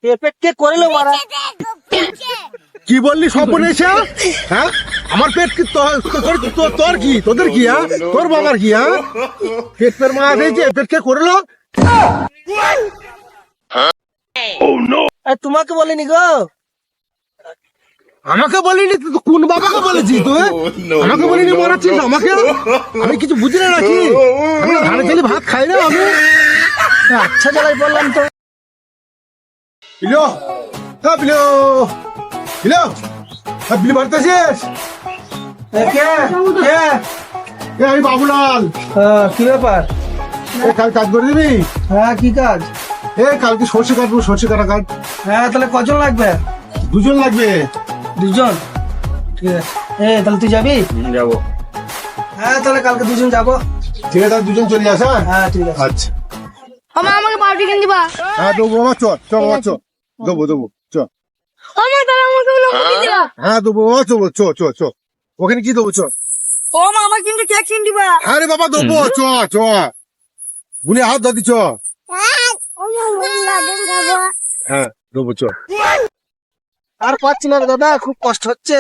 পেট কে করলো মারা? কি বললি স্বপনেশা? হ্যাঁ, আমার পেট কি তোর কি, তোদের কি? হ্যাঁ, তোর বাবার কি? হ্যাঁ, পেট মারা হয়েছে, পেট কে করলো? তোমাকে বলিনি গো। আমাকে বলিনি তো, কোন বাবাকে বলেছি তুই? আমাকে বলিনি মারাচ্ছিস আমাকে? আমি কিছু বুঝি না নাকি? আমি ধানে চালি ভাত খাই না আমি। আচ্ছা জ্বালাই বললাম তো। বিলো, হ্যাঁ বিলো, বিলো, হ্যাঁ বিলো বাড়তেছিস? আমি বাবুলাল। কি ব্যাপার? কাল কাজ করে দিবি? হ্যাঁ, কি কাজ? কালকে সর্ষে কাটবো, সর্ষে কাটা কাজ। হ্যাঁ, তাহলে কজন লাগবে? দুজন লাগবে। দুজন? ঠিক আছে। তাহলে তুই যাবি? যাবো। হ্যাঁ, তাহলে কালকে দুজন যাবো। ঠিক আছে, তাহলে দুজন চলে আসা। হ্যাঁ, ঠিক আছে। আচ্ছা, আমার আমাকে পাউডার কিনে দিবা। হ্যাঁ দেবো বাবা, চ চ বাবা, চ দেবো দেবো, চ। আমার তাহলে আমাকে কিনে দিবা। হ্যাঁ দেবো বাবা, চ চ চ। ওখানে কি দেবো? চ। ও মা, আমার কিন্তু কেক কিনে দিবা। আরে বাবা দেবো, চ চ। বুনে হাত দাদি, চ। হ্যাঁ দেবো, চ। আর পাচ্ছি না রে দাদা, খুব কষ্ট হচ্ছে।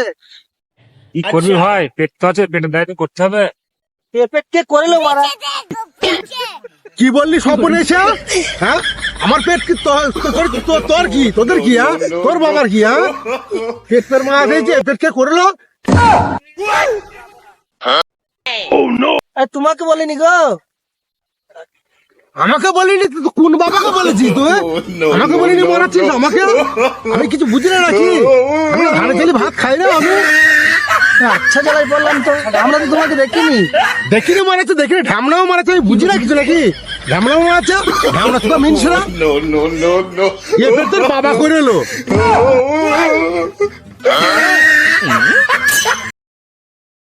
কি করবি ভাই? পেট তো আছে, পেটের দায়িত্ব করতে হবে। পেট কে করলো মারা? কি বললি স্বপনেশা? হ্যাঁ, আমার পেট কি তোর কি, তোদের কি? হ্যাঁ, তোর বাবার কি? হ্যাঁ, পেট মারা হয়েছে, পেট কে করলো? তোমাকে বলিনি গো। আমাকে বলিনি তো, কোন বাবাকে বলেছি তুই? আমাকে বলিনি মারাচ্ছিস আমাকে? আমি কিছু বুঝি না নাকি? আমি ধানে চালি ভাত খাই না আমি। আচ্ছা জ্বালাই বললাম তো, আমরা তো তোমাকে দেখিনি। দেখিনি মারাচ্ছে, দেখিনি ঢামনাও মারাচ্ছে, আমি বুঝি না কিছু নাকি? ঢামনাও মারাচ্ছে, ঢামনা তো মিনছে না। এ পেট তোর বাবা করে এলো।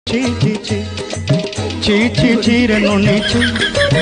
চি চি চি চি চি চি রে ননি চি